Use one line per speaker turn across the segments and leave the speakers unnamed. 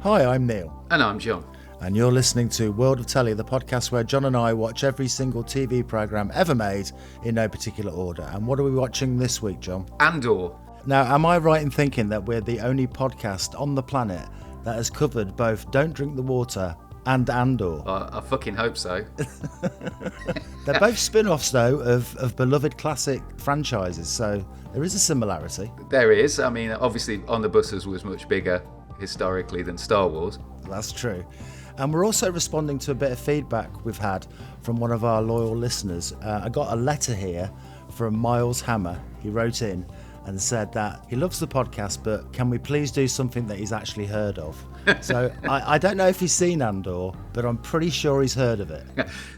Hi, I'm Neil.
And I'm John.
And you're listening to World of Telly, the podcast where John and I watch every single TV programme ever made in no particular order. And what are we watching this week, John?
Andor.
Now, am I right in thinking that we're the only podcast on the planet that has covered both Don't Drink the Water and Andor?
I fucking hope so.
They're both spin-offs, though, of beloved classic franchises, so there is a similarity.
There is. I mean, obviously, On the Buses was much bigger historically than Star Wars.
That's true. And we're also responding to a bit of feedback we've had from one of our loyal listeners. I got a letter here from Miles Hammer. He wrote in and said that he loves the podcast, but can we please do something that he's actually heard of? So I don't know if he's seen Andor, but I'm pretty sure he's heard of it.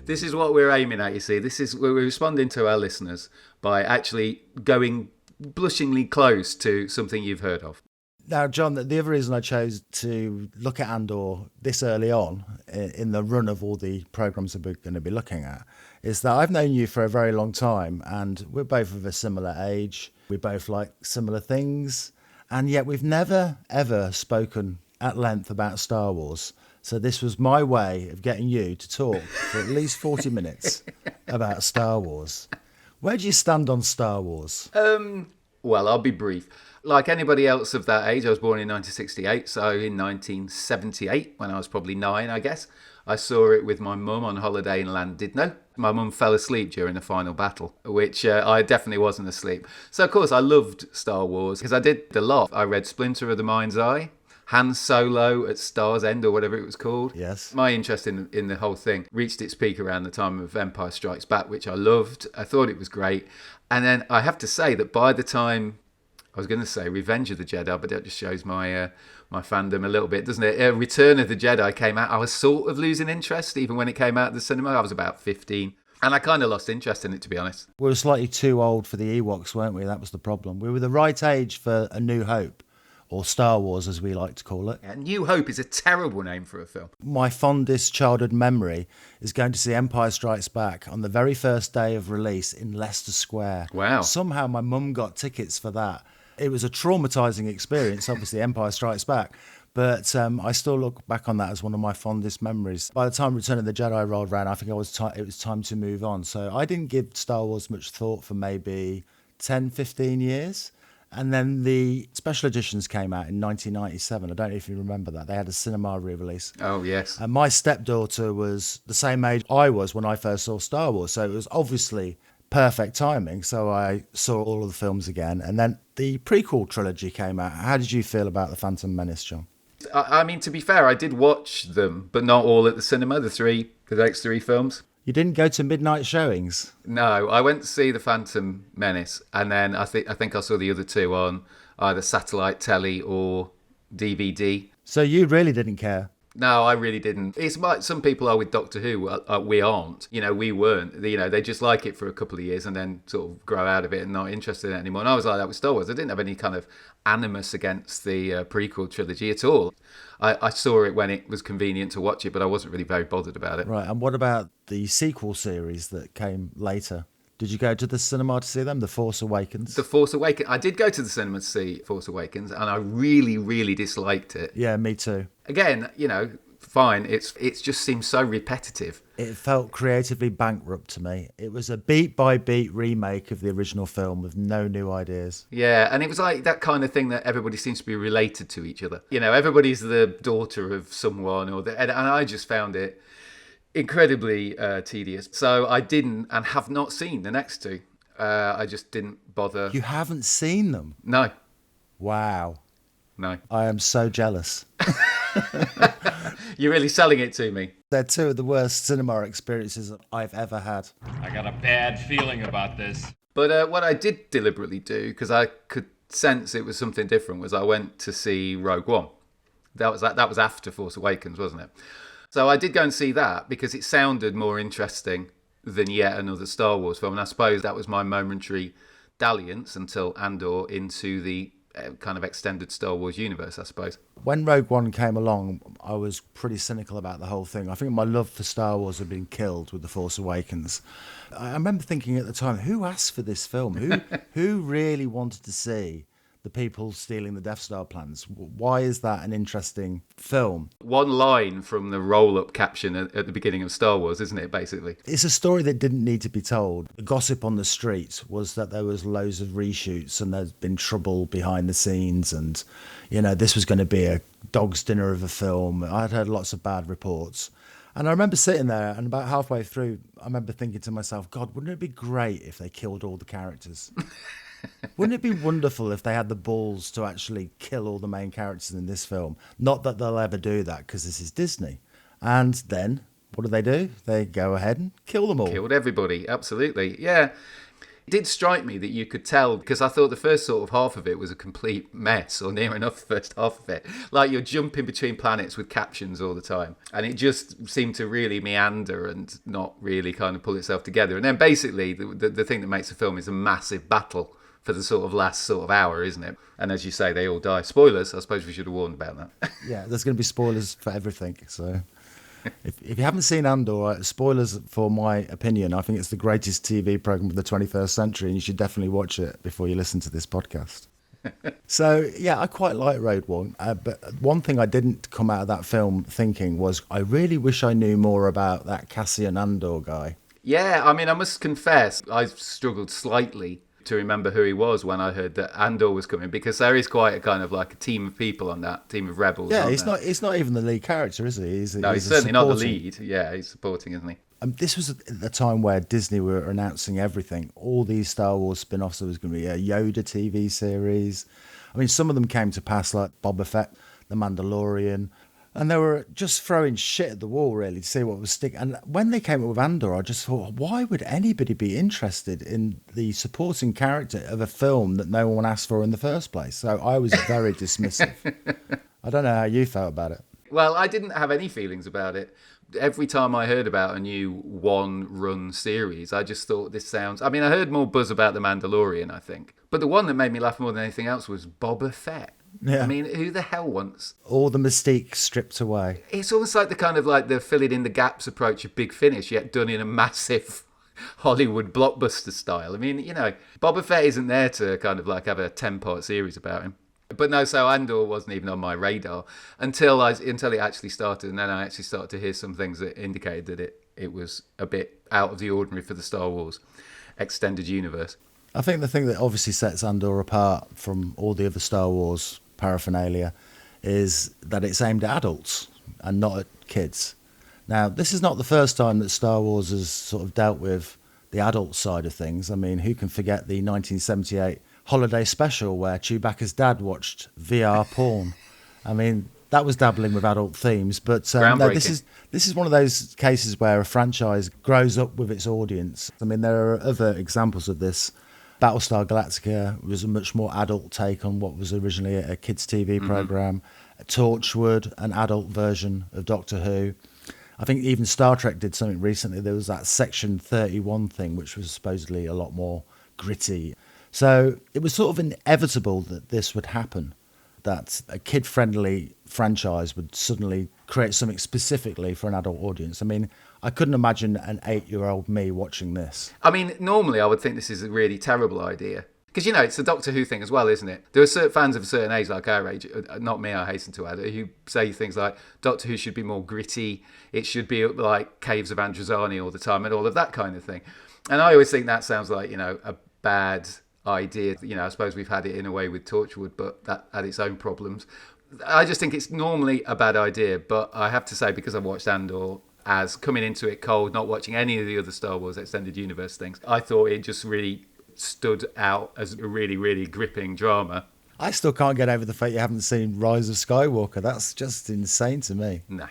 This is what we're aiming at, you see. We're responding to our listeners by actually going blushingly close to something you've heard of.
Now, John, the other reason I chose to look at Andor this early on in the run of all the programmes that we're going to be looking at is that I've known you for a very long time and we're both of a similar age. We both like similar things, and yet we've never, ever spoken at length about Star Wars. So this was my way of getting you to talk for at least 40 minutes about Star Wars. Where do you stand on Star Wars?
Well, I'll be brief. Like anybody else of that age, I was born in 1968, so in 1978, when I was probably 9, I guess, I saw it with my mum on holiday in Llandudno. My mum fell asleep during the final battle, which I definitely wasn't asleep. So, of course, I loved Star Wars because I did a lot. I read Splinter of the Mind's Eye, Han Solo at Star's End, or whatever it was called.
Yes.
My interest in the whole thing reached its peak around the time of Empire Strikes Back, which I loved. I thought it was great. And then I have to say that by the time, I was going to say Revenge of the Jedi, but that just shows my my fandom a little bit, doesn't it? Return of the Jedi came out. I was sort of losing interest even when it came out of the cinema. I was about 15. And I kind of lost interest in it, to be honest.
We were slightly too old for the Ewoks, weren't we? That was the problem. We were the right age for A New Hope, or Star Wars as we like to call it.
Yeah, New Hope is a terrible name for a film.
My fondest childhood memory is going to see Empire Strikes Back on the very first day of release in Leicester Square.
Wow.
Somehow my mum got tickets for that. It was a traumatising experience, obviously, Empire Strikes Back, but I still look back on that as one of my fondest memories. By the time Return of the Jedi rolled around, I think it was time to move on. So I didn't give Star Wars much thought for maybe 10, 15 years. And then the special editions came out in 1997. I don't know if you remember that. They had a cinema re-release.
Oh, yes.
And my stepdaughter was the same age I was when I first saw Star Wars. So it was obviously perfect timing. So I saw all of the films again. And then the prequel trilogy came out. How did you feel about The Phantom Menace, John?
I mean, to be fair, I did watch them, but not all at the cinema, the next three films.
You didn't go to midnight showings?
No, I went to see The Phantom Menace, and then I think I saw the other two on either satellite, telly, or DVD.
So you really didn't care?
No, I really didn't. It's like some people are with Doctor Who. We aren't. We weren't. They just like it for a couple of years and then sort of grow out of it and not interested in it anymore. And I was like that with Star Wars. I didn't have any kind of animus against the prequel trilogy at all. I saw it when it was convenient to watch it, but I wasn't really very bothered about it.
Right, and what about the sequel series that came later? Did you go to the cinema to see them, The Force Awakens?
The Force Awakens. I did go to the cinema to see Force Awakens, and I really, really disliked it.
Yeah, me too.
Again, fine. It just seems so repetitive.
It felt creatively bankrupt to me. It was a beat-by-beat remake of the original film with no new ideas.
Yeah, and it was like that kind of thing that everybody seems to be related to each other. Everybody's the daughter of someone, and I just found it incredibly tedious. So I didn't and have not seen the next two. I just didn't bother.
You haven't seen them?
No.
Wow.
No.
I am so jealous.
You're really selling it to me.
They're two of the worst cinema experiences I've ever had.
I got a bad feeling about this.
But what I did deliberately do, because I could sense it was something different, was I went to see Rogue One. That was after Force Awakens, wasn't it? So I did go and see that because it sounded more interesting than yet another Star Wars film. And I suppose that was my momentary dalliance until Andor into the kind of extended Star Wars universe, I suppose.
When Rogue One came along, I was pretty cynical about the whole thing. I think my love for Star Wars had been killed with The Force Awakens. I remember thinking at the time, who asked for this film? Who really wanted to see the people stealing the Death Star plans. Why is that an interesting film?
One line from the roll-up caption at the beginning of Star Wars, isn't it, basically?
It's a story that didn't need to be told. The gossip on the street was that there was loads of reshoots and there's been trouble behind the scenes, and, you know, this was going to be a dog's dinner of a film. I'd heard lots of bad reports. And I remember sitting there, and about halfway through, I remember thinking to myself, God, wouldn't it be great if they killed all the characters? Wouldn't it be wonderful if they had the balls to actually kill all the main characters in this film? Not that they'll ever do that, because this is Disney. And then, what do? They go ahead and kill them all.
Killed everybody, absolutely. Yeah. It did strike me that you could tell, because I thought the first sort of half of it was a complete mess, or near enough the first half of it. Like, you're jumping between planets with captions all the time. And it just seemed to really meander and not really kind of pull itself together. And then basically, the thing that makes the film is a massive battle for the sort of last sort of hour, isn't it? And as you say, they all die. Spoilers, I suppose we should have warned about that.
Yeah, there's going to be spoilers for everything. So if you haven't seen Andor, spoilers for my opinion, I think it's the greatest TV program of the 21st century, and you should definitely watch it before you listen to this podcast. So, yeah, I quite like Rogue One. But one thing I didn't come out of that film thinking was, I really wish I knew more about that Cassian Andor guy.
Yeah, I mean, I must confess, I struggled slightly to remember who he was when I heard that Andor was coming, because there is quite a kind of like a team of people on that team of rebels.
Yeah, he's not even the lead character, is he? He's
certainly not the lead. Yeah, he's supporting, isn't he?
This was at the time where Disney were announcing everything. All these Star Wars spin-offs. There was going to be a Yoda TV series. I mean, some of them came to pass, like Boba Fett, The Mandalorian. And they were just throwing shit at the wall, really, to see what was sticking. And when they came up with Andor, I just thought, why would anybody be interested in the supporting character of a film that no one asked for in the first place? So I was very dismissive. I don't know how you felt about it.
Well, I didn't have any feelings about it. Every time I heard about a new one-run series, I just thought this sounds... I mean, I heard more buzz about The Mandalorian, I think. But the one that made me laugh more than anything else was Boba Fett. Yeah. I mean, who the hell wants...
all the mystique stripped away.
It's almost like the kind of like the filling in the gaps approach of Big Finish, yet done in a massive Hollywood blockbuster style. I mean, you know, Boba Fett isn't there to kind of like have a 10-part series about him. But no, so Andor wasn't even on my radar until it actually started, and then I actually started to hear some things that indicated that it was a bit out of the ordinary for the Star Wars extended universe.
I think the thing that obviously sets Andor apart from all the other Star Wars paraphernalia is that it's aimed at adults and not at kids. Now, this is not the first time that Star Wars has sort of dealt with the adult side of things. I mean, who can forget the 1978 holiday special where Chewbacca's dad watched VR porn? I mean, that was dabbling with adult themes, but no, this is one of those cases where a franchise grows up with its audience. I mean, there are other examples of this. Battlestar Galactica was a much more adult take on what was originally a kids' TV program. Torchwood, an adult version of Doctor Who. I think even Star Trek did something recently. There was that Section 31 thing, which was supposedly a lot more gritty. So it was sort of inevitable that this would happen, that a kid-friendly franchise would suddenly create something specifically for an adult audience. I mean, I couldn't imagine an 8-year-old me watching this.
I mean, normally I would think this is a really terrible idea. Because, you know, it's a Doctor Who thing as well, isn't it? There are certain fans of a certain age, like our age, not me, I hasten to add, who say things like Doctor Who should be more gritty, it should be like Caves of Androzani all the time and all of that kind of thing. And I always think that sounds like, you know, a bad idea. You know, I suppose we've had it in a way with Torchwood, but that had its own problems. I just think it's normally a bad idea, but I have to say, because I've watched Andor, as coming into it cold, not watching any of the other Star Wars Extended Universe things, I thought it just really stood out as a really, really gripping drama.
I still can't get over the fact you haven't seen Rise of Skywalker. That's just insane to me.
No,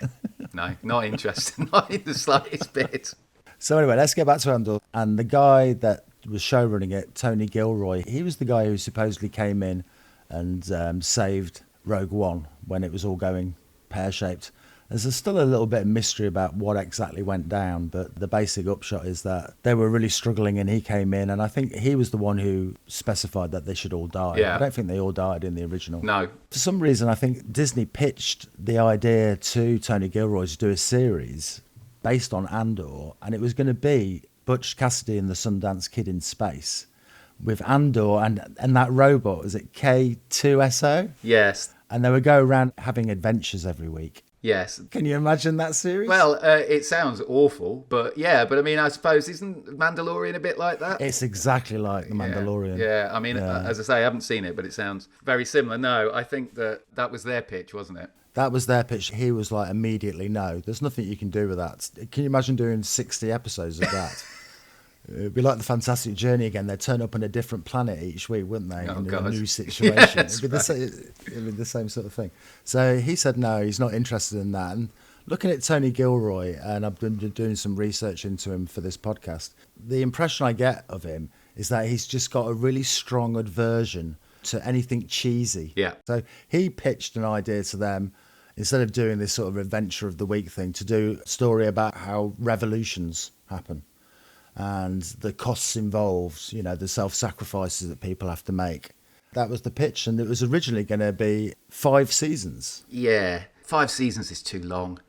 not interested, not in the slightest bit.
So anyway, let's get back to Andor. And the guy that was showrunning it, Tony Gilroy, he was the guy who supposedly came in and saved Rogue One when it was all going pear-shaped. There's still a little bit of mystery about what exactly went down, but the basic upshot is that they were really struggling and he came in, and I think he was the one who specified that they should all die.
Yeah.
I don't think they all died in the original.
No.
For some reason, I think Disney pitched the idea to Tony Gilroy to do a series based on Andor, and it was going to be Butch Cassidy and the Sundance Kid in space, with Andor and that robot, is it K2SO?
Yes.
And they would go around having adventures every week.
Yes.
Can you imagine that series?
Well, it sounds awful, but yeah. But I mean, I suppose isn't Mandalorian a bit like that?
It's exactly like The Mandalorian.
Yeah. I mean, as I say, I haven't seen it, but it sounds very similar. No, I think that was their pitch, wasn't it?
That was their pitch. He was like, immediately, no, there's nothing you can do with that. Can you imagine doing 60 episodes of that? It'd be like the Fantastic Journey again. They'd turn up on a different planet each week, wouldn't they?
Oh,
in
God.
a new situation.
Yes,
it'd be the same sort of thing. So he said no, he's not interested in that. And looking at Tony Gilroy, and I've been doing some research into him for this podcast, the impression I get of him is that he's just got a really strong aversion to anything cheesy.
Yeah.
So he pitched an idea to them, instead of doing this sort of adventure of the week thing, to do a story about how revolutions happen and the costs involved, you know, the self-sacrifices that people have to make. That was the pitch, and it was originally going to be 5 seasons.
Yeah, 5 seasons is too long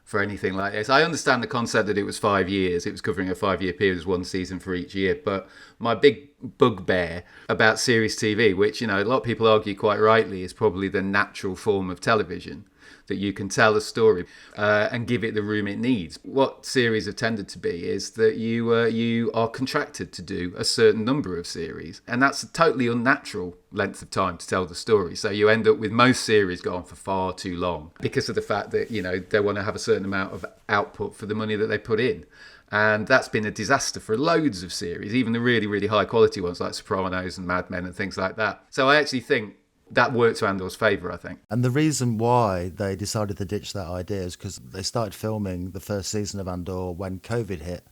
for anything like this. I understand the concept that it was 5 years. It was covering a 5-year period, as 1 season for each year. But my big bugbear about series TV, which, you know, a lot of people argue quite rightly, is probably the natural form of television, that you can tell a story and give it the room it needs. What series have tended to be is that you are contracted to do a certain number of series, and that's a totally unnatural length of time to tell the story. So you end up with most series going for far too long because of the fact that, you know, they want to have a certain amount of output for the money that they put in. And that's been a disaster for loads of series, even the really, really high quality ones like Sopranos and Mad Men and things like that. So I actually think that worked to Andor's favour, I think.
And the reason why they decided to ditch that idea is because they started filming the first season of Andor when COVID hit.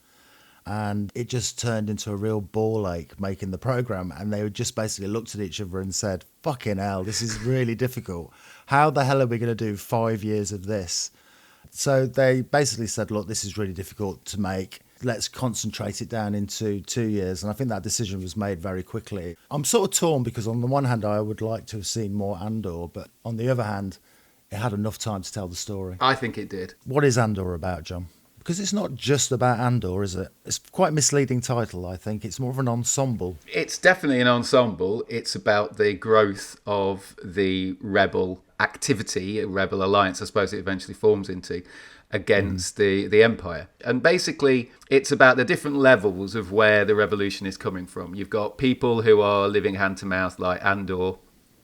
And it just turned into a real ball ache making the programme. And they just basically looked at each other and said, fucking hell, this is really difficult. How the hell are we going to do 5 years of this? So they basically said, look, this is really difficult to make. Let's concentrate it down into 2 years. And I think that decision was made very quickly. I'm sort of torn because on the one hand, I would like to have seen more Andor, but on the other hand, it had enough time to tell the story.
I think it did.
What is Andor about, John? Because it's not just about Andor, is it? It's quite a misleading title, I think. It's more of an ensemble.
It's definitely an ensemble. It's about the growth of the rebel activity, a rebel alliance, I suppose it eventually forms into, against the Empire. And basically, it's about the different levels of where the revolution is coming from. You've got people who are living hand to mouth, like Andor.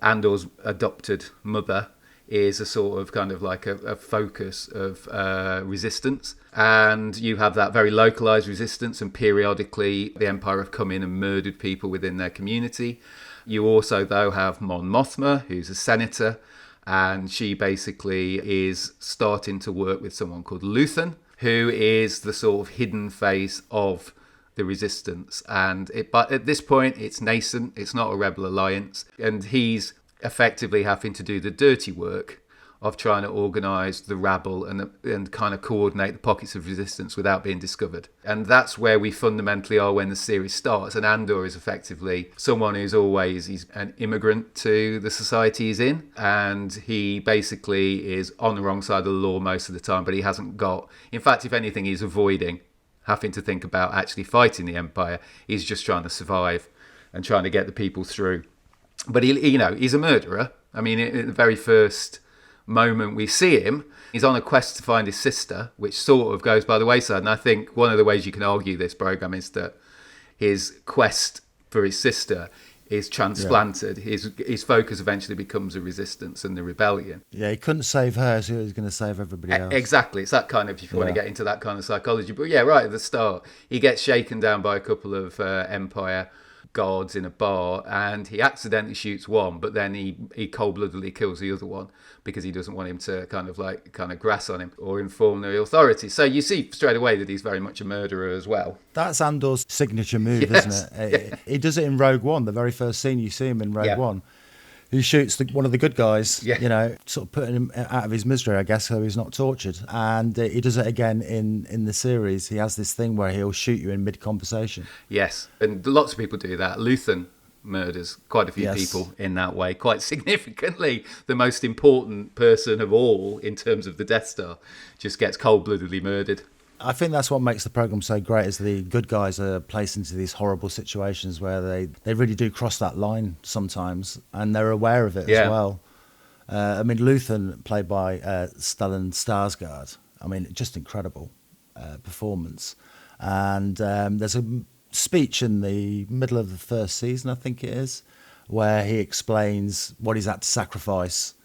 Andor's adopted mother is a sort of kind of like a focus of resistance. And you have that very localized resistance, and periodically the Empire have come in and murdered people within their community. You also, though, have Mon Mothma, who's a senator, and she basically is starting to work with someone called Luthen, who is the sort of hidden face of the resistance. But at this point, it's nascent. It's not a rebel alliance. And he's effectively having to do the dirty work of trying to organise the rabble and kind of coordinate the pockets of resistance without being discovered. And that's where we fundamentally are when the series starts. And Andor is effectively someone he's an immigrant to the society he's in. And he basically is on the wrong side of the law most of the time, but he hasn't got... In fact, if anything, he's avoiding having to think about actually fighting the Empire. He's just trying to survive and trying to get the people through. But he's a murderer. I mean, in the very first moment we see him, he's on a quest to find his sister, which sort of goes by the wayside. And I think one of the ways you can argue this program is that his quest for his sister is transplanted. Yeah. His focus eventually becomes the resistance and the rebellion.
Yeah, he couldn't save her, so he was going to save everybody else.
Exactly. It's that kind of, if you want to get into that kind of psychology. But yeah, right at the start, he gets shaken down by a couple of Empire guards in a bar, and he accidentally shoots one, but then he cold-bloodedly kills the other one because he doesn't want him to kind of grass on him or inform the authorities. So you see straight away that he's very much a murderer as well.
That's Andor's signature move, isn't it? He does it in Rogue One, the very first scene you see him in Rogue One. He shoots one of the good guys, sort of putting him out of his misery, I guess, so he's not tortured. And he does it again in the series. He has this thing where he'll shoot you in mid-conversation.
Yes, and lots of people do that. Luthen murders quite a few people in that way, quite significantly. The most important person of all in terms of the Death Star just gets cold-bloodedly murdered.
I think that's what makes the program so great, is the good guys are placed into these horrible situations where they really do cross that line sometimes, and they're aware of it as well. I mean, Luthen, played by Stellan Skarsgård, I mean, just incredible performance. And there's a speech in the middle of the first season, I think it is, where he explains what he's had to sacrifice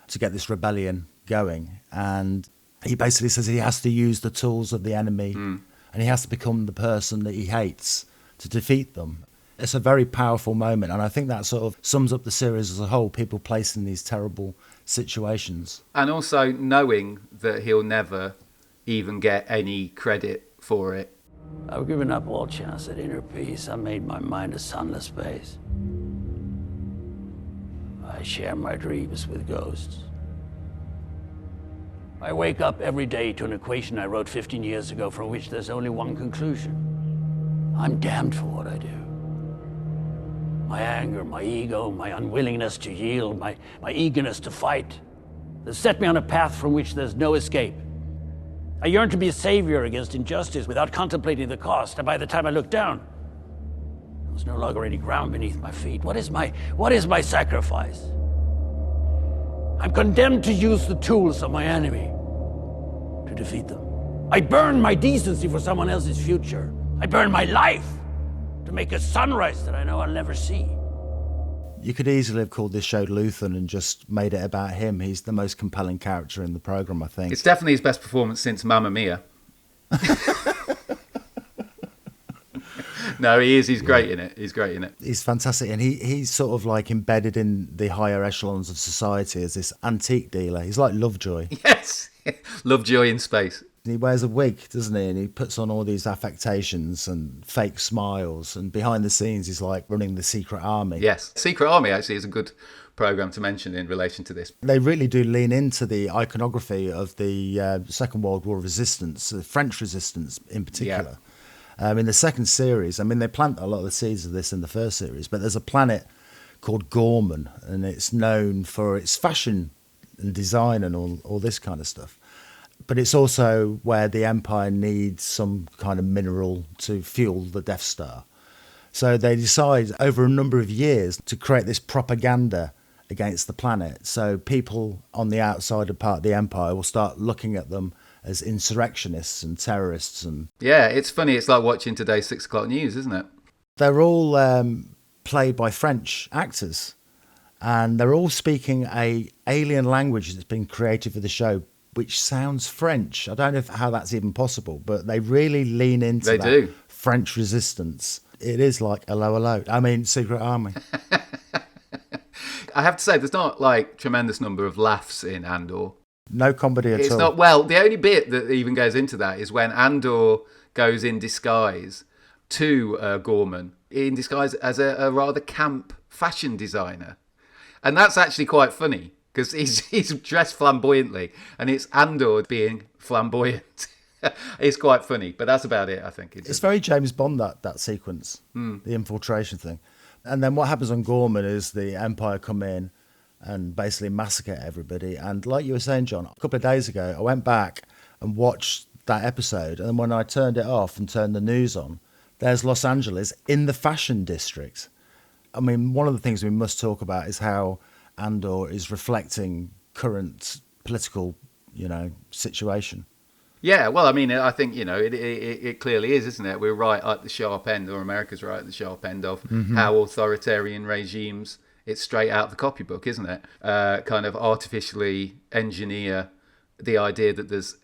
to get this rebellion going. And he basically says he has to use the tools of the enemy and he has to become the person that he hates to defeat them. It's a very powerful moment, and I think that sort of sums up the series as a whole, people placed in these terrible situations.
And also knowing that he'll never even get any credit for it.
I've given up all chance at inner peace. I made my mind a sunless space. I share my dreams with ghosts. I wake up every day to an equation I wrote 15 years ago from which there's only one conclusion. I'm damned for what I do. My anger, my ego, my unwillingness to yield, my eagerness to fight, they set me on a path from which there's no escape. I yearn to be a savior against injustice without contemplating the cost, and by the time I look down, there was no longer any ground beneath my feet. What is my sacrifice? I'm condemned to use the tools of my enemy to defeat them. I burn my decency for someone else's future. I burn my life to make a sunrise that I know I'll never see.
You could easily have called this show Luthen and just made it about him. He's the most compelling character in the programme, I think.
It's definitely his best performance since Mamma Mia. No, he is. He's great in it. He's great in it.
He's fantastic. And he's sort of like embedded in the higher echelons of society as this antique dealer. He's like Lovejoy.
Yes. Lovejoy in space.
He wears a wig, doesn't he? And he puts on all these affectations and fake smiles. And behind the scenes, he's like running the Secret Army.
Yes. Secret Army actually is a good programme to mention in relation to this.
They really do lean into the iconography of the Second World War resistance, the French resistance in particular. In the second series, I mean, they plant a lot of the seeds of this in the first series, but there's a planet called Ghormann, and it's known for its fashion and design and all this kind of stuff. But it's also where the Empire needs some kind of mineral to fuel the Death Star. So they decide over a number of years to create this propaganda against the planet. So people on the outside of part of the Empire will start looking at them as insurrectionists and terrorists. And
yeah, it's funny. It's like watching today's 6 o'clock news, isn't it?
They're all played by French actors, and they're all speaking a alien language that's been created for the show, which sounds French. I don't know how that's even possible, but they really lean into that French resistance. It is like hello, hello. I mean, Secret Army.
I have to say, there's not like tremendous number of laughs in Andor.
No comedy at all.
It's not, well, the only bit that even goes into that is when Andor goes in disguise to Ghormann, in disguise as a rather camp fashion designer. And that's actually quite funny, because he's dressed flamboyantly, and it's Andor being flamboyant. It's quite funny, but that's about it, I think.
It's very James Bond, that sequence, the infiltration thing. And then what happens on Ghormann is the Empire come in and basically massacre everybody. And like you were saying, John, a couple of days ago, I went back and watched that episode. And when I turned it off and turned the news on, there's Los Angeles in the fashion district. I mean, one of the things we must talk about is how Andor is reflecting current political, situation.
Yeah, well, I mean, I think, it clearly is, isn't it? We're right at the sharp end, or America's right at the sharp end of how authoritarian regimes, it's straight out of the copybook, isn't it? Kind of artificially engineer the idea that there's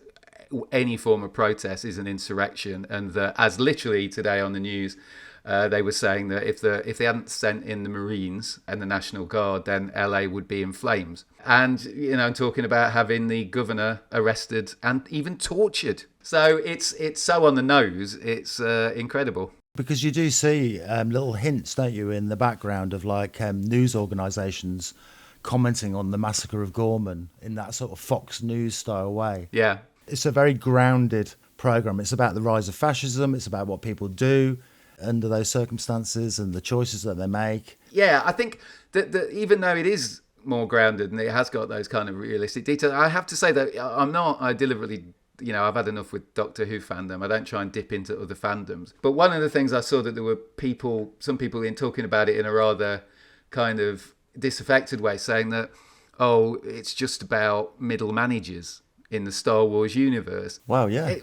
any form of protest is an insurrection, and that, as literally today on the news, they were saying that if they hadn't sent in the Marines and the National Guard, then LA would be in flames. And, talking about having the governor arrested and even tortured. So it's so on the nose, it's incredible.
Because you do see little hints, don't you, in the background of like news organisations commenting on the massacre of Ghormann in that sort of Fox News style way.
Yeah.
It's a very grounded programme. It's about the rise of fascism. It's about what people do under those circumstances and the choices that they make.
Yeah, I think that even though it is more grounded and it has got those kind of realistic details, I have to say that I deliberately you know, I've had enough with Doctor Who fandom. I don't try and dip into other fandoms. But one of the things I saw that there were some people in talking about it in a rather kind of disaffected way, saying that, oh, it's just about middle managers in the Star Wars universe.
Well, yeah.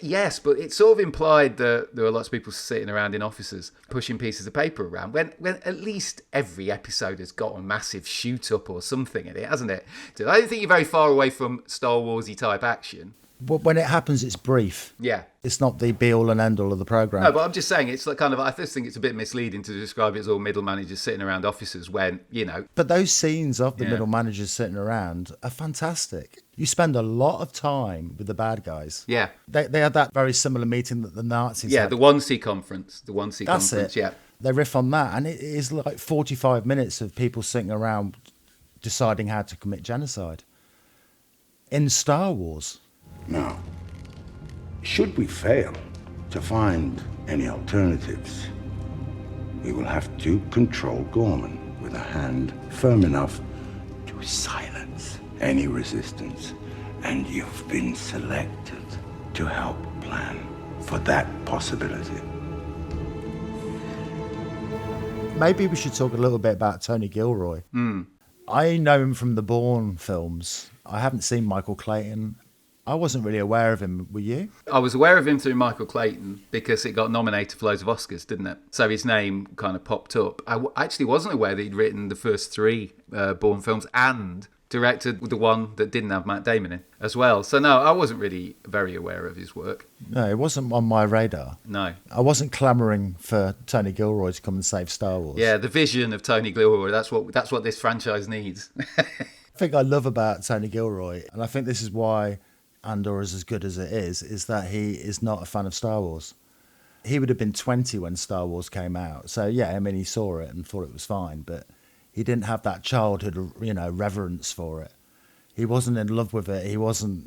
Yes, but it sort of implied that there were lots of people sitting around in offices pushing pieces of paper around when at least every episode has got a massive shoot up or something in it, hasn't it? I don't think you're very far away from Star Warsy type action.
But when it happens, it's brief.
Yeah.
It's not the be-all and end-all of the programme.
No, but I'm just saying, it's like kind of, I just think it's a bit misleading to describe it as all middle managers sitting around offices when, you know.
But those scenes of the middle managers sitting around are fantastic. You spend a lot of time with the bad guys.
Yeah.
They had that very similar meeting that the Nazis had.
The 1C conference. The 1C
That's
conference,
it.
yeah.
They riff on that, and it is like 45 minutes of people sitting around deciding how to commit genocide. In Star Wars.
Now, should we fail to find any alternatives, we will have to control Ghormann with a hand firm enough to silence any resistance. And you've been selected to help plan for that possibility.
Maybe we should talk a little bit about Tony Gilroy. I know him from the Bourne films. I haven't seen Michael Clayton. I wasn't really aware of him, were you?
I was aware of him through Michael Clayton because it got nominated for loads of Oscars, didn't it? So his name kind of popped up. I actually wasn't aware that he'd written the first 3 Bourne films and directed the one that didn't have Matt Damon in as well. So no, I wasn't really very aware of his work.
No, it wasn't on my radar.
No.
I wasn't clamouring for Tony Gilroy to come and save Star Wars.
Yeah, the vision of Tony Gilroy, that's what this franchise needs.
The thing I love about Tony Gilroy, and I think this is why Andor is as good as it is that he is not a fan of Star Wars. He would have been 20 when Star Wars came out. So, yeah, I mean, he saw it and thought it was fine, but he didn't have that childhood, reverence for it. He wasn't in love with it. He wasn't,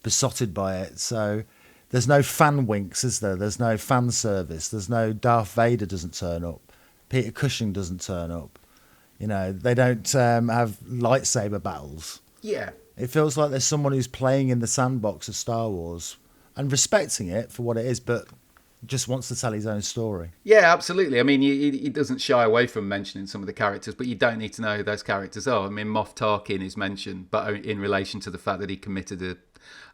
besotted by it. So there's no fan winks, is there? There's no fan service. There's no Darth Vader doesn't turn up. Peter Cushing doesn't turn up. They don't have lightsaber battles.
Yeah.
It feels like there's someone who's playing in the sandbox of Star Wars and respecting it for what it is, but just wants to tell his own story.
Yeah, absolutely. I mean, he doesn't shy away from mentioning some of the characters, but you don't need to know who those characters are. I mean, Moff Tarkin is mentioned, but in relation to the fact that he committed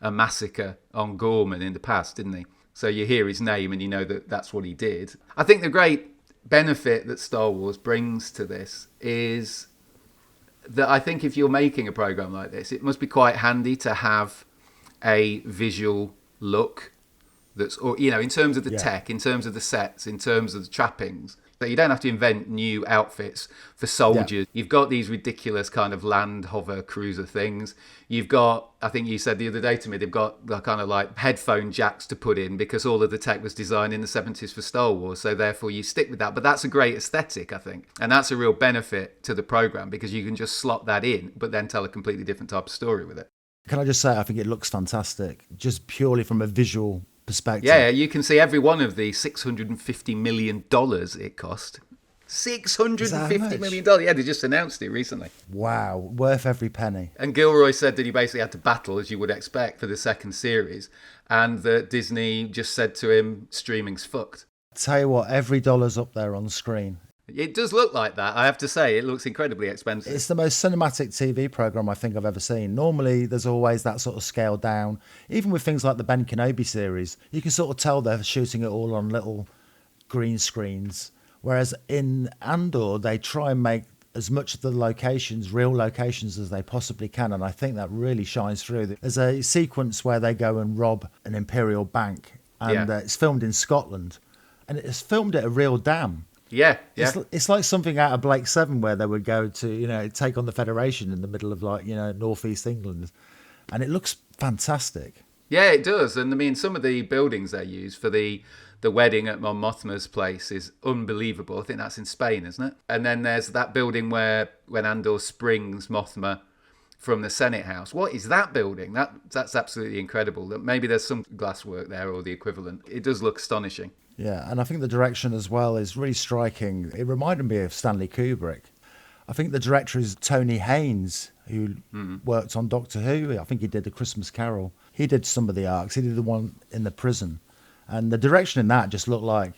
a massacre on Ghormann in the past, didn't he? So you hear his name and you know that that's what he did. I think the great benefit that Star Wars brings to this is that I think if you're making a program like this, it must be quite handy to have a visual look that's, or in terms of the tech, in terms of the sets, in terms of the trappings, that you don't have to invent new outfits for soldiers. Yeah. You've got these ridiculous kind of land hover cruiser things. You've got, I think you said the other day to me, they've got the kind of like headphone jacks to put in because all of the tech was designed in the 70s for Star Wars. So therefore you stick with that. But that's a great aesthetic, I think. And that's a real benefit to the program because you can just slot that in, but then tell a completely different type of story with it.
Can I just say, I think it looks fantastic, just purely from a visual perspective.
Yeah, you can see every one of the $650 million it cost. $650 million. Yeah, they just announced it recently.
Wow, worth every penny.
And Gilroy said that he basically had to battle, as you would expect, for the second series, and that Disney just said to him, streaming's fucked.
I tell you what, every dollar's up there on the screen.
It does look like that, I have to say. It looks incredibly expensive.
It's the most cinematic TV programme I think I've ever seen. Normally, there's always that sort of scale down. Even with things like the Ben Kenobi series, you can sort of tell they're shooting it all on little green screens. Whereas in Andor, they try and make as much of the locations, real locations, as they possibly can. And I think that really shines through. There's a sequence where they go and rob an Imperial bank. And it's filmed in Scotland. And it's filmed at a real dam.
Yeah.
It's like something out of Blake 7 where they would go to, take on the Federation in the middle of northeast England. And it looks fantastic.
Yeah, it does. And I mean, some of the buildings they use for the wedding at Mon Mothma's place is unbelievable. I think that's in Spain, isn't it? And then there's that building when Andor springs Mothma from the Senate House. What is that building? That's absolutely incredible. Maybe there's some glasswork there or the equivalent. It does look astonishing.
Yeah, and I think the direction as well is really striking. It reminded me of Stanley Kubrick. I think the director is Tony Haynes. who worked on Doctor Who. I think he did The Christmas Carol. He did some of the arcs. He did the one in the prison. And the direction in that just looked like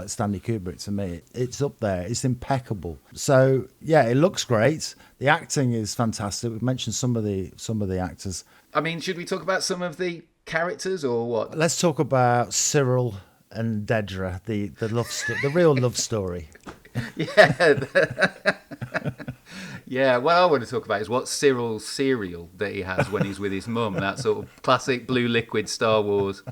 Stanley Kubrick to me. It's up there. It's impeccable. So yeah, it looks great. The acting is fantastic. We've mentioned some of the actors.
I mean, should we talk about some of the characters or what?
Let's talk about Syril and Dedra, the real love story.
Yeah. Yeah, what I want to talk about is what Syril's cereal that he has when he's with his mum. That sort of classic blue liquid Star Wars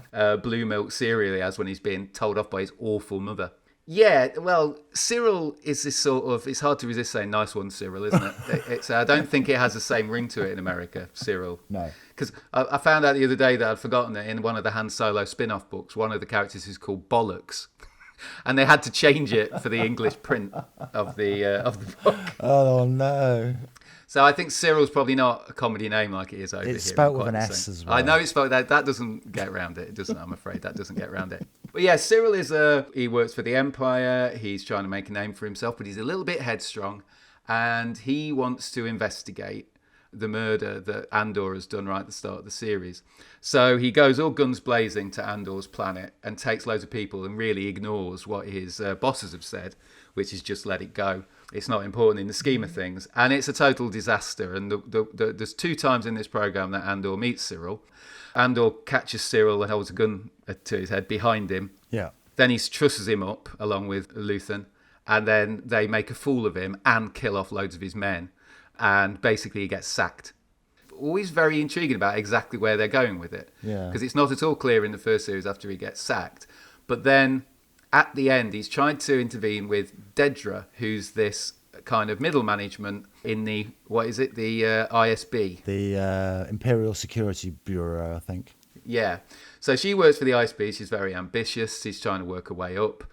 blue milk cereal he has when he's being told off by his awful mother. Yeah, well, Syril is this sort of... It's hard to resist saying nice one, Syril, isn't it? I don't think it has the same ring to it in America, Syril.
No.
Because I found out the other day that I'd forgotten that in one of the Han Solo spin-off books, one of the characters is called Bollocks. And they had to change it for the English print of the book.
Oh, no.
So I think Cyril's probably not a comedy name like it is over here.
It's spelt with an S as well.
I know it's spelled that. That doesn't get around it. It doesn't. I'm afraid that doesn't get around it. But yeah, Syril is he works for the Empire. He's trying to make a name for himself, but he's a little bit headstrong, and he wants to investigate the murder that Andor has done right at the start of the series. So he goes all guns blazing to Andor's planet and takes loads of people and really ignores what his bosses have said, which is just let it go. It's not important in the scheme of things. And it's a total disaster. And there's 2 times in this program that Andor meets Syril. Andor catches Syril and holds a gun to his head behind him.
Yeah.
Then he trusses him up along with Luthen. And then they make a fool of him and kill off loads of his men. And basically he gets sacked. Always very intriguing about exactly where they're going with it.
Yeah.
Because it's not at all clear in the first series after he gets sacked. But then at the end, he's tried to intervene with Dedra, who's this kind of middle management in the, what is it, the ISB?
The Imperial Security Bureau, I think.
Yeah. So she works for the ISB. She's very ambitious. She's trying to work her way up.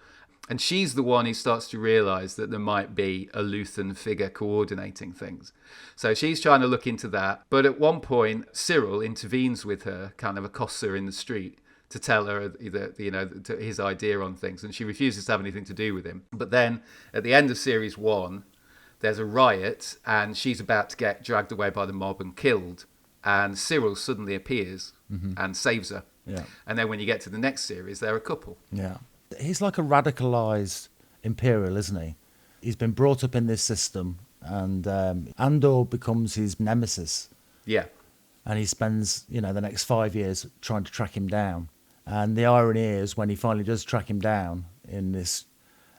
And she's the one who starts to realise that there might be a Luthen figure coordinating things. So she's trying to look into that. But at one point, Syril intervenes with her, kind of accosts her in the street to tell her that, his idea on things. And she refuses to have anything to do with him. But then at the end of Series 1, there's a riot and she's about to get dragged away by the mob and killed. And Syril suddenly appears and saves her.
Yeah.
And then when you get to the next series, they're a couple.
Yeah. He's like a radicalised Imperial, isn't he? He's been brought up in this system, and Andor becomes his nemesis.
Yeah.
And he spends, the next 5 years trying to track him down. And the irony is, when he finally does track him down in this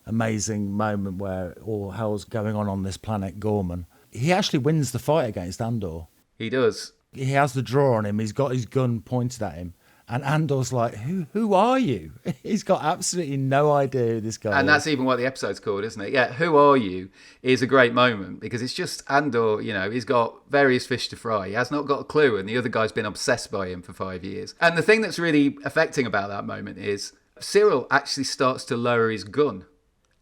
amazing moment where all hell's going on this planet, Ghormann, he actually wins the fight against Andor.
He does.
He has the draw on him. He's got his gun pointed at him. And Andor's like, who are you? He's got absolutely no idea who this guy is.
And that's even what the episode's called, isn't it? Yeah, who are you is a great moment because it's just Andor, he's got various fish to fry. He has not got a clue, and the other guy's been obsessed by him for 5 years. And the thing that's really affecting about that moment is Syril actually starts to lower his gun,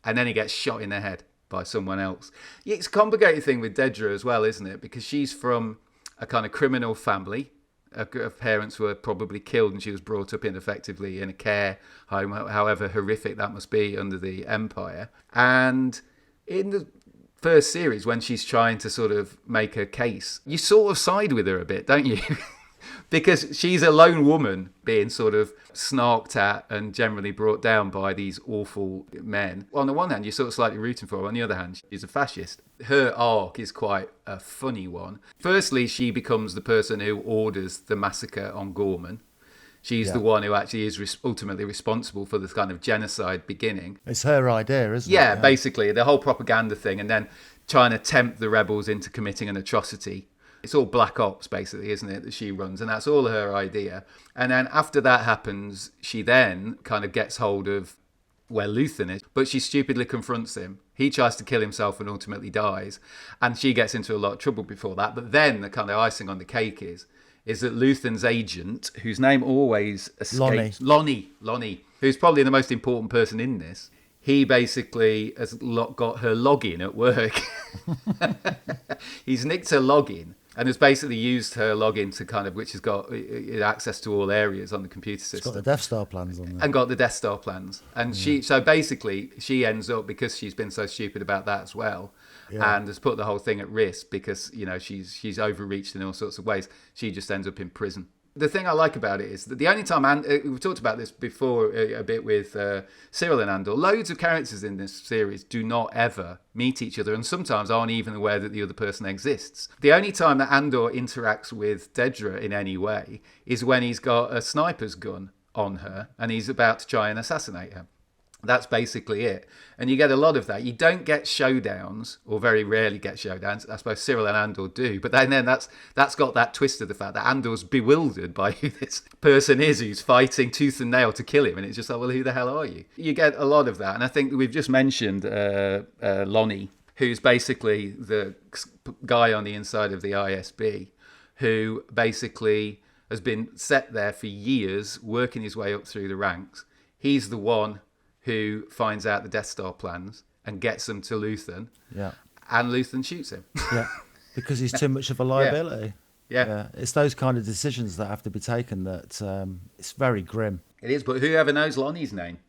and then he gets shot in the head by someone else. Yeah, it's a complicated thing with Dedra as well, isn't it? Because she's from a kind of criminal family. Her parents were probably killed and she was brought up ineffectively in a care home, however horrific that must be under the Empire. And in the first series, when she's trying to sort of make her case, you sort of side with her a bit, don't you? Because she's a lone woman being sort of snarked at and generally brought down by these awful men. On the one hand, you're sort of slightly rooting for her. On the other hand, she's a fascist. Her arc is quite a funny one. Firstly, she becomes the person who orders the massacre on Ghormann. She's the one who actually is ultimately responsible for this kind of genocide beginning.
It's her idea, isn't it?
Yeah, basically, the whole propaganda thing, and then trying to tempt the rebels into committing an atrocity. It's all black ops, basically, isn't it, that she runs? And that's all her idea. And then after that happens, she then kind of gets hold of where Luthen is, but she stupidly confronts him. He tries to kill himself and ultimately dies. And she gets into a lot of trouble before that. But then the kind of icing on the cake is that Luthen's agent, whose name always escapes... Lonnie, who's probably the most important person in this, he basically has got her login at work. He's nicked her login. and has basically used her login to kind of, which has got access to all areas on the computer system.
It's got the Death Star plans on there.
And got the Death Star plans. And so basically she ends up, because she's been so stupid about that as well, and has put the whole thing at risk because, you know, she's overreached in all sorts of ways. She just ends up in prison. The thing I like about it is that the only time, and we've talked about this before a bit with Syril and Andor, loads of characters in this series do not ever meet each other and sometimes aren't even aware that the other person exists. The only time that Andor interacts with Dedra in any way is when he's got a sniper's gun on her and he's about to try and assassinate her. That's basically it. And you get a lot of that. You don't get showdowns, or very rarely get showdowns. I suppose Syril and Andor do. But then that's got that twist of the fact that Andor's bewildered by who this person is who's fighting tooth and nail to kill him. And it's just like, well, who the hell are you? You get a lot of that. And I think we've just mentioned Lonnie, who's basically the guy on the inside of the ISB, who basically has been set there for years, working his way up through the ranks. He's the one who finds out the Death Star plans and gets them to Luthen.
Yeah.
And Luthen shoots him.
Yeah. Because he's too much of a liability.
Yeah.
It's those kind of decisions that have to be taken that it's very grim.
It is, but whoever knows Lonnie's name?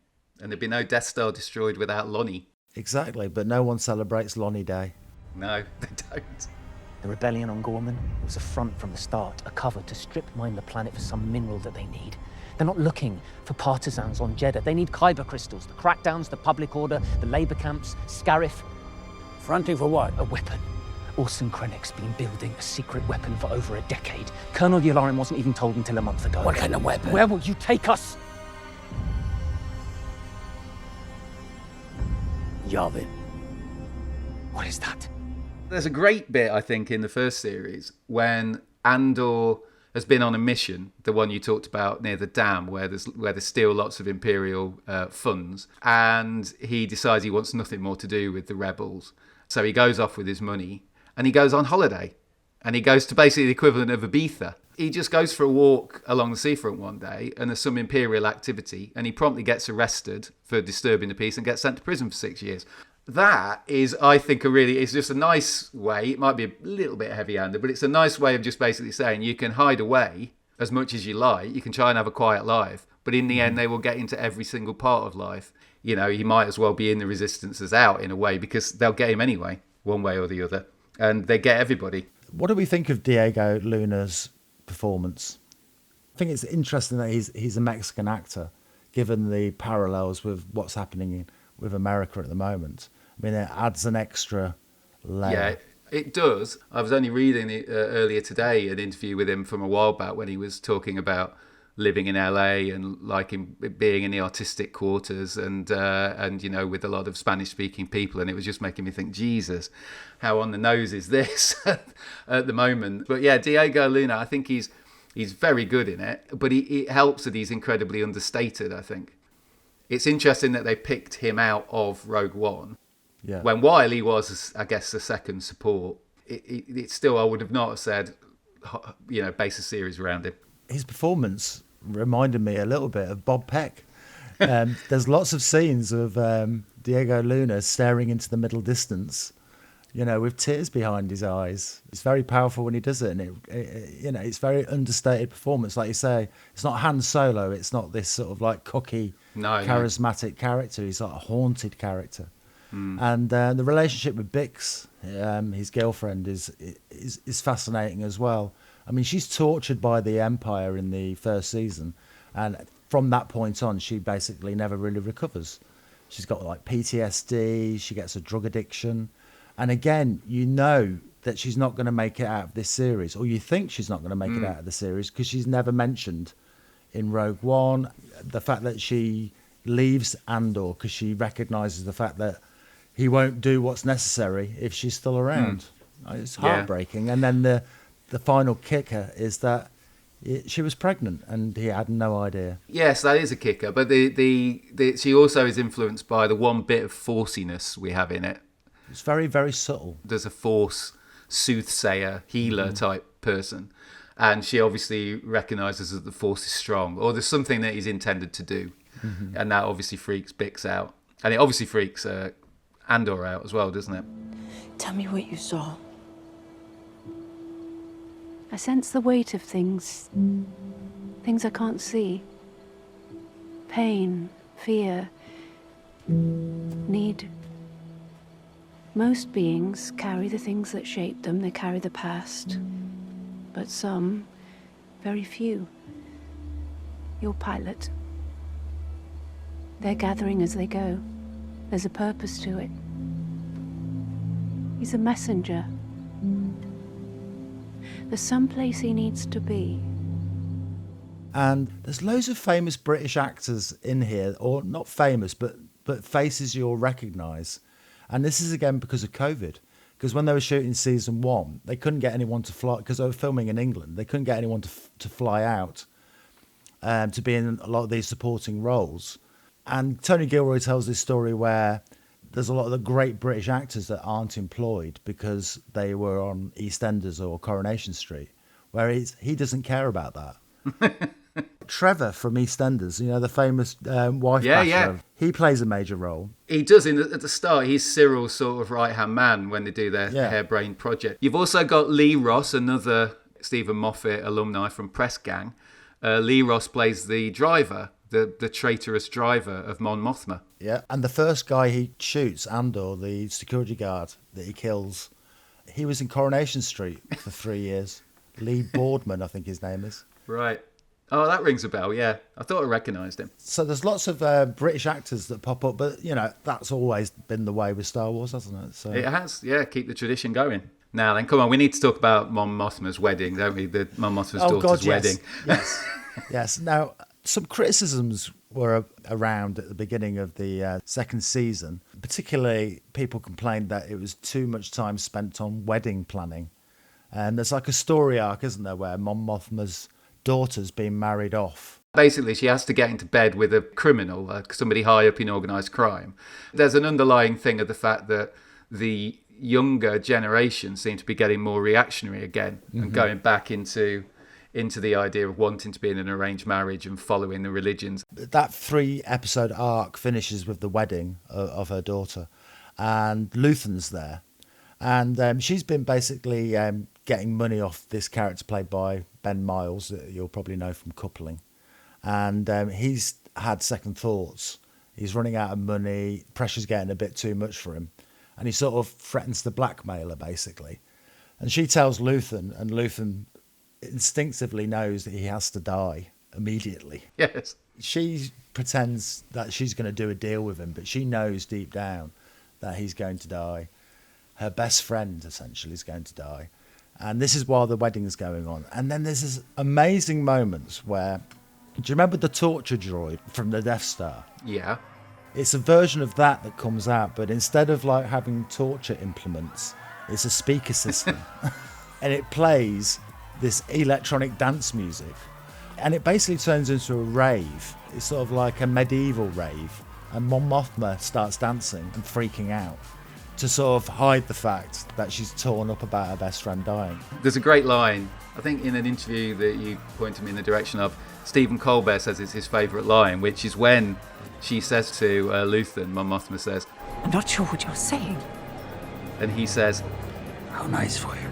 And there'd be no Death Star destroyed without Lonnie.
Exactly, but no one celebrates Lonnie Day.
No, they don't.
The rebellion on Ghormann was a front from the start, a cover to strip mine the planet for some mineral that they need. They're not looking for partisans on Jeddah. They need kyber crystals, the crackdowns, the public order, the labour camps, Scarif.
Fronting for what?
A weapon. Orson Krennic's been building a secret weapon for over a decade. Colonel Yularen wasn't even told until a month ago.
What kind of weapon?
Where will you take us?
Yavin.
What is that?
There's a great bit, I think, in the first series when Andor has been on a mission, the one you talked about near the dam, where there's still lots of Imperial funds, and he decides he wants nothing more to do with the rebels. So he goes off with his money, and he goes on holiday, and he goes to basically the equivalent of Ibiza. He just goes for a walk along the seafront one day, and there's some Imperial activity, and he promptly gets arrested for disturbing the peace and gets sent to prison for 6 years. That is, I think, it's just a nice way. It might be a little bit heavy-handed, but it's a nice way of just basically saying you can hide away as much as you like. You can try and have a quiet life, but in the end, they will get into every single part of life. You know, he might as well be in the Resistance as out in a way, because they'll get him anyway, one way or the other, and they get everybody.
What do we think of Diego Luna's performance? I think it's interesting that he's a Mexican actor, given the parallels with what's happening with America at the moment. I mean, it adds an extra layer.
Yeah, it does. I was only reading earlier today an interview with him from a while back when he was talking about living in LA and liking being in the artistic quarters and you know, with a lot of Spanish-speaking people, and it was just making me think, Jesus, how on the nose is this at the moment? But yeah, Diego Luna, I think he's very good in it, but it helps that he's incredibly understated, I think. It's interesting that they picked him out of Rogue One.
Yeah.
When while he was, I guess, the second support, it still, I would have not said, you know, base a series around him.
His performance reminded me a little bit of Bob Peck. There's lots of scenes of Diego Luna staring into the middle distance, you know, with tears behind his eyes. It's very powerful when he does it, and you know, it's very understated performance. Like you say, it's not Han Solo. It's not this sort of like cocky, charismatic character. He's like a haunted character. And the relationship with Bix, his girlfriend, is fascinating as well. I mean, she's tortured by the Empire in the first season, and from that point on, she basically never really recovers. She's got like PTSD. She gets a drug addiction. And again, you know that she's not going to make it out of this series, or you think she's not going to make it out of the series, because she's never mentioned in Rogue One. The fact that she leaves Andor because she recognises the fact that he won't do what's necessary if she's still around. It's heartbreaking. And then the final kicker is that she was pregnant and he had no idea.
Yes, that is a kicker. But she also is influenced by the one bit of forciness we have in it.
It's very, very subtle.
There's a force soothsayer, healer type person. And she obviously recognises that the force is strong, or there's something that he's intended to do. And that obviously freaks Bix out. And it obviously freaks Andor out as well, doesn't it?
Tell me what you saw. I sense the weight of things. Things I can't see. Pain, fear, need. Most beings carry the things that shape them. They carry the past. But some, very few. Your pilot. They're gathering as they go. There's a purpose to it. He's a messenger. There's some place he needs to be.
And there's loads of famous British actors in here, or not famous, but faces you'll recognise. And this is again because of COVID. Because when they were shooting season 1, they couldn't get anyone to fly, because they were filming in England. They couldn't get anyone to fly out to be in a lot of these supporting roles. And Tony Gilroy tells this story where there's a lot of the great British actors that aren't employed because they were on EastEnders or Coronation Street, where he doesn't care about that. Trevor from EastEnders, the famous wife basher, he plays a major role.
He does. At the start, he's Syril's sort of right-hand man when they do their harebrained project. You've also got Lee Ross, another Stephen Moffat alumni from Press Gang. Lee Ross plays the driver, the traitorous driver of Mon Mothma.
Yeah, and the first guy he shoots, Andor, the security guard that he kills, he was in Coronation Street for 3 years. Lee Boardman, I think his name is.
Right. Oh, that rings a bell, yeah. I thought I recognised him.
So there's lots of British actors that pop up, but, that's always been the way with Star Wars, hasn't it? So
it has, yeah. Keep the tradition going. Now then, come on, we need to talk about Mon Mothma's wedding, don't we? The Mon Mothma's daughter's wedding.
Yes, yes. Now, some criticisms were around at the beginning of the second season. Particularly, people complained that it was too much time spent on wedding planning. And there's like a story arc, isn't there, where Mon Mothma's daughter's been married off.
Basically, she has to get into bed with a criminal, somebody high up in organised crime. There's an underlying thing of the fact that the younger generation seem to be getting more reactionary again and going back into the idea of wanting to be in an arranged marriage and following the religions.
That 3-episode arc finishes with the wedding of her daughter, and Luthen's there. And she's been basically getting money off this character played by Ben Miles, that you'll probably know from Coupling. And he's had second thoughts. He's running out of money, pressure's getting a bit too much for him. And he sort of threatens to blackmail her, basically. And she tells Luthen, and Luthen instinctively knows that he has to die immediately.
Yes.
She pretends that she's going to do a deal with him, but she knows deep down that he's going to die. Her best friend, essentially, is going to die. And this is while the wedding is going on. And then there's this amazing moments where... Do you remember the torture droid from the Death Star?
Yeah.
It's a version of that comes out, but instead of like having torture implements, it's a speaker system. And it plays this electronic dance music. And it basically turns into a rave. It's sort of like a medieval rave. And Mon Mothma starts dancing and freaking out to sort of hide the fact that she's torn up about her best friend dying.
There's a great line, I think in an interview that you pointed me in the direction of, Stephen Colbert says it's his favourite line, which is when she says to Luthen, Mon Mothma says,
I'm not sure what you're saying.
And he says,
How nice for you.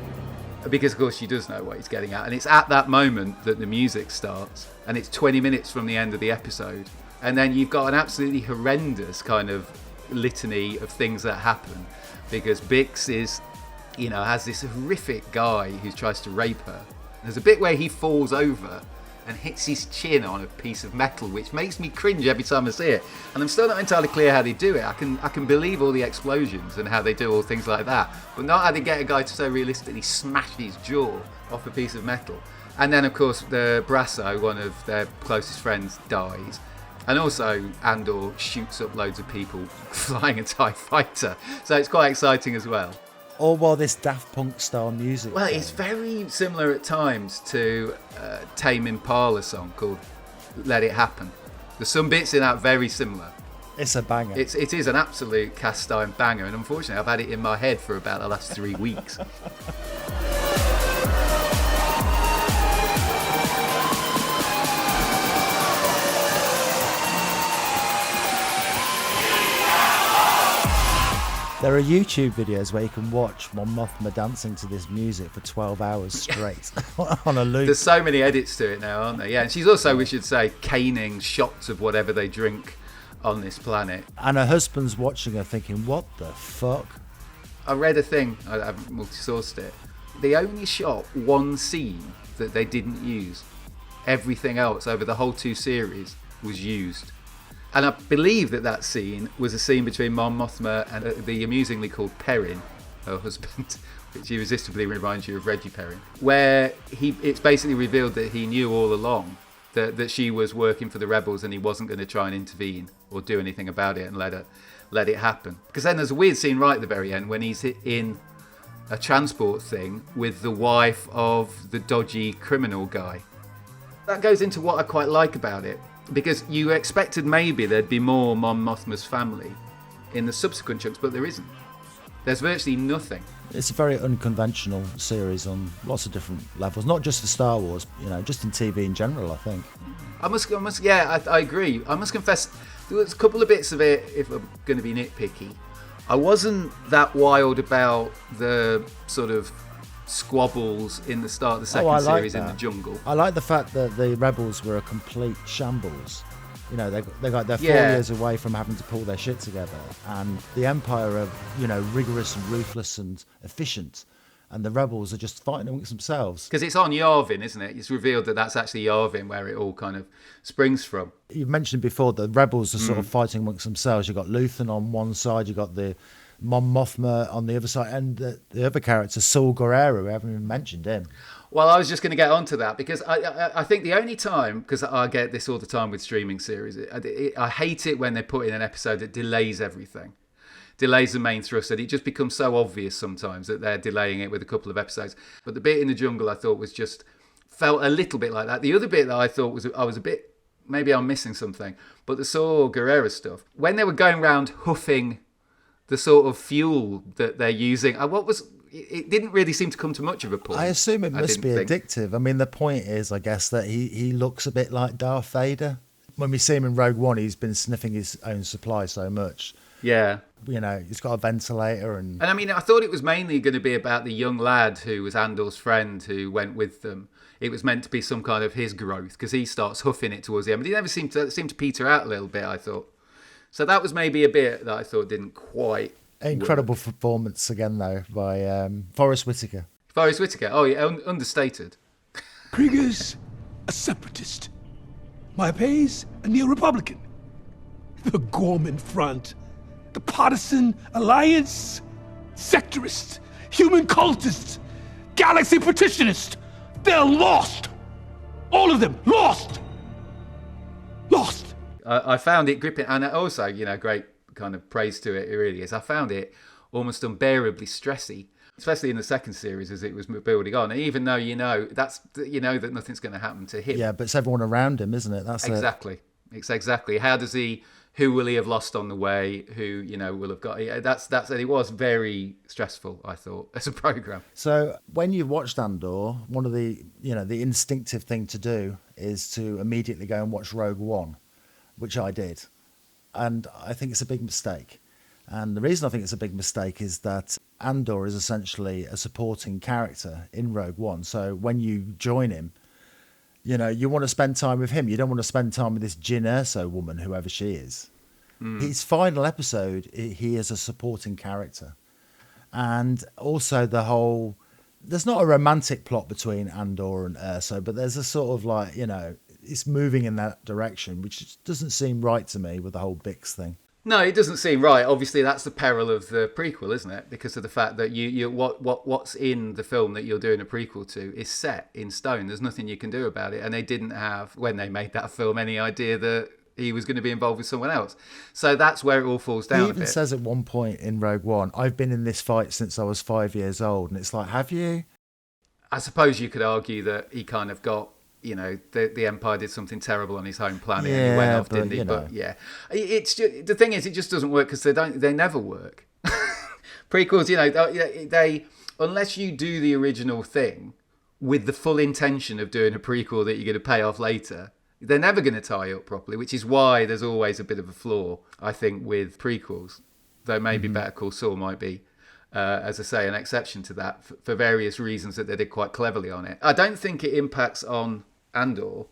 because of course she does know what he's getting at. And it's at that moment that the music starts, and it's 20 minutes from the end of the episode. And then you've got an absolutely horrendous kind of litany of things that happen, because Bix is, has this horrific guy who tries to rape her. There's a bit where he falls over and hits his chin on a piece of metal, which makes me cringe every time I see it. And I'm still not entirely clear how they do it. I can believe all the explosions and how they do all things like that, but not how they get a guy to so realistically smash his jaw off a piece of metal. And then, of course, the Brasso, one of their closest friends, dies. And also, Andor shoots up loads of people flying a TIE fighter. So it's quite exciting as well.
All while this Daft Punk style music.
Well, it's very similar at times to Tame Impala song called Let It Happen. There's some bits in that very similar.
It's a banger.
It is an absolute cast iron banger, and unfortunately I've had it in my head for about the last 3 weeks.
There are YouTube videos where you can watch Mon Mothma dancing to this music for 12 hours straight on a loop.
There's so many edits to it now, aren't there? Yeah, and she's also, we should say, caning shots of whatever they drink on this planet.
And her husband's watching her thinking, what the fuck?
I read a thing, I've multi-sourced it. They only shot one scene that they didn't use. Everything else over the whole 2 series was used. And I believe that scene was a scene between Mon Mothma and the amusingly called Perrin, her husband, which irresistibly reminds you of Reggie Perrin, where it's basically revealed that he knew all along that she was working for the rebels and he wasn't going to try and intervene or do anything about it and let it happen. Because then there's a weird scene right at the very end when he's in a transport thing with the wife of the dodgy criminal guy. That goes into what I quite like about it, because you expected maybe there'd be more Mon Mothma's family in the subsequent chunks, but there isn't. There's virtually nothing.
It's a very unconventional series on lots of different levels, not just for Star Wars, just in TV in general, I think.
I agree. I must confess, there was a couple of bits of it, if I'm going to be nitpicky. I wasn't that wild about the sort of squabbles in the start of the second series in the jungle.
I like the fact that the rebels were a complete shambles. They're 4 years away from having to pull their shit together, and the Empire are rigorous and ruthless and efficient, and the rebels are just fighting amongst themselves.
Because it's on Yavin, isn't it? It's revealed that that's actually Yavin where it all kind of springs from.
You mentioned before the rebels are sort of fighting amongst themselves. You've got Luthen on one side, you've got the Mon Mothma on the other side, and the other character, Saul Guerrero, we haven't even mentioned him.
Well, I was just going to get onto that, because I think the only time, because I get this all the time with streaming series, I hate it when they put in an episode that delays everything, delays the main thrust, and it just becomes so obvious sometimes that they're delaying it with a couple of episodes. But the bit in the jungle I thought felt a little bit like that. The other bit that I thought I was a bit, maybe I'm missing something, but the Saul Guerrero stuff, when they were going around huffing the sort of fuel that they're using, it didn't really seem to come to much of a point.
I assume it must be addictive. I mean, the point is, I guess, that he looks a bit like Darth Vader. When we see him in Rogue One, he's been sniffing his own supply so much.
Yeah.
He's got a ventilator. And
I mean, I thought it was mainly going to be about the young lad who was Andor's friend who went with them. It was meant to be some kind of his growth, because he starts huffing it towards the end. But he never seemed to peter out a little bit, I thought. So that was maybe a bit that I thought didn't quite
incredible
work.
Performance again, though, by Forrest Whitaker.
Forrest Whitaker, oh yeah, understated.
Krieger's a separatist. Maipei's a neo-Republican. The Ghormann Front, the partisan alliance, sectorists, human cultists, galaxy partitionists. They're lost. All of them lost. Lost.
I found it gripping, and also, great kind of praise to it really is. I found it almost unbearably stressy, especially in the second series as it was building on. And even though that nothing's going to happen to him.
Yeah, but it's everyone around him, isn't it? That's
exactly. It's exactly. How does he? Who will he have lost on the way? Who will have got? Yeah, that's. And it was very stressful, I thought, as a program.
So when you've watched Andor, one of the the instinctive thing to do is to immediately go and watch Rogue One, which I did. And I think it's a big mistake. And the reason I think it's a big mistake is that Andor is essentially a supporting character in Rogue One. So when you join him, you want to spend time with him. You don't want to spend time with this Jyn Erso woman, whoever she is. His final episode, he is a supporting character. And also there's not a romantic plot between Andor and Erso, but there's a sort of it's moving in that direction, which doesn't seem right to me with the whole Bix thing.
No, it doesn't seem right. Obviously, that's the peril of the prequel, isn't it? Because of the fact that what's in the film that you're doing a prequel to is set in stone. There's nothing you can do about it. And they didn't have, when they made that film, any idea that he was going to be involved with someone else. So that's where it all falls down.
He even says at one point in Rogue One, I've been in this fight since I was 5 years old. And it's like, have you?
I suppose you could argue that he kind of got, the Empire did something terrible on his home planet and he went off, didn't he? But yeah, it's just, the thing is, it just doesn't work because they never work. Prequels, they unless you do the original thing with the full intention of doing a prequel that you're going to pay off later, they're never going to tie up properly, which is why there's always a bit of a flaw, I think, with prequels. though maybe Better Call Saul might be, as I say, an exception to that for various reasons that they did quite cleverly on it. I don't think it impacts on Andor,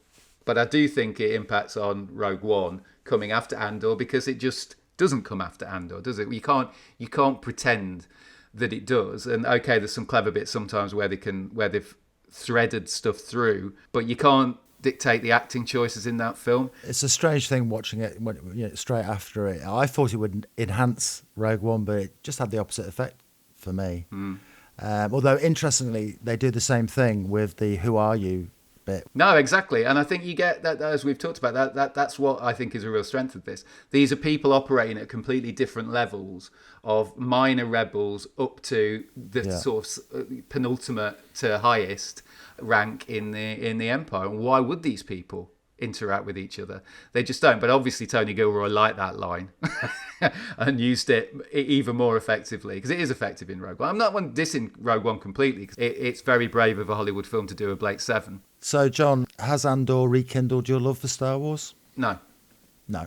but I do think it impacts on Rogue One coming after Andor, because it just doesn't come after Andor, does it? You can't pretend that it does. And okay, there's some clever bits sometimes where they've threaded stuff through, but you can't dictate the acting choices in that film.
It's a strange thing watching it straight after it. I thought it would enhance Rogue One, but it just had the opposite effect for me. Although interestingly, they do the same thing with the "Who are you?" bit.
No, exactly. And I think you get that, as we've talked about, that's what I think is a real strength of this. These are people operating at completely different levels, of minor rebels up to the sort of penultimate to highest rank in the Empire. And why would these people interact with each other? They just don't. But obviously Tony Gilroy liked that line and used it even more effectively, because it is effective in Rogue One. I'm not dissing Rogue One completely, because it's very brave of a Hollywood film to do a Blake 7.
So, John, has Andor rekindled your love for Star Wars?
No.
No.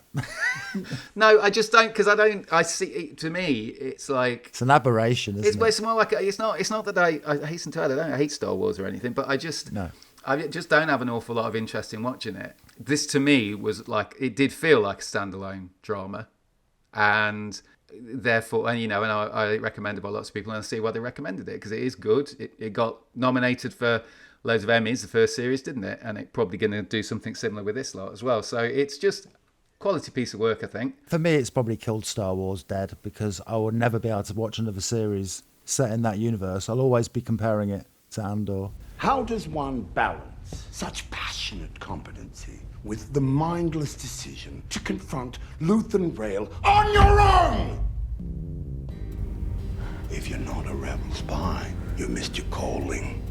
No, I just don't, because I see, to me, it's like...
It's an aberration, isn't it?
It's more like, it's not that I hasten to add, I don't hate Star Wars or anything, but I just don't have an awful lot of interest in watching it. This, to me, was like, it did feel like a standalone drama, and therefore, and I recommend it by lots of people, and I see why they recommended it, because it is good. It got nominated for loads of Emmys, the first series, didn't it? And it's probably going to do something similar with this lot as well. So it's just quality piece of work, I think.
For me, it's probably killed Star Wars dead, because I will never be able to watch another series set in that universe. I'll always be comparing it to Andor.
How does one balance such passionate competency with the mindless decision to confront Luthen Rail on your own? If you're not a rebel spy, you missed your calling.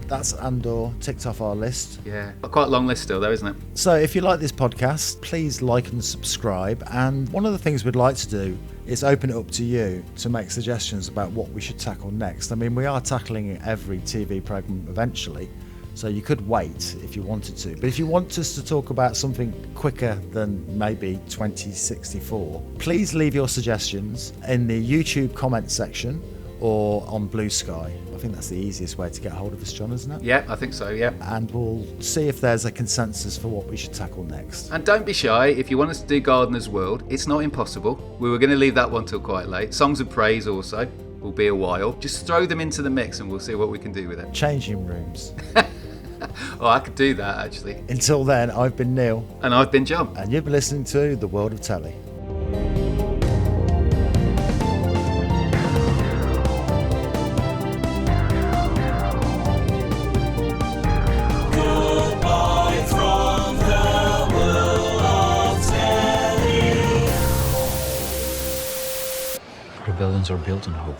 That's Andor ticked off our list.
Yeah, quite a long list still though, isn't it?
So if you like this podcast, please like and subscribe. And one of the things we'd like to do is open it up to you to make suggestions about what we should tackle next. I mean, we are tackling every TV programme eventually, so you could wait if you wanted to. But if you want us to talk about something quicker than maybe 2064, please leave your suggestions in the YouTube comment section or on Blue Sky. I think that's the easiest way to get hold of us, John, isn't it?
Yeah, I think so, yeah.
And we'll see if there's a consensus for what we should tackle next.
And don't be shy. If you want us to do Gardener's World, it's not impossible. We were going to leave that one till quite late. Songs of Praise also will be a while. Just throw them into the mix and we'll see what we can do with it.
Changing rooms.
Oh, I could do that, actually.
Until then, I've been Neil.
And I've been John.
And you've been listening to The World of Telly.
Rebellions are built on hope.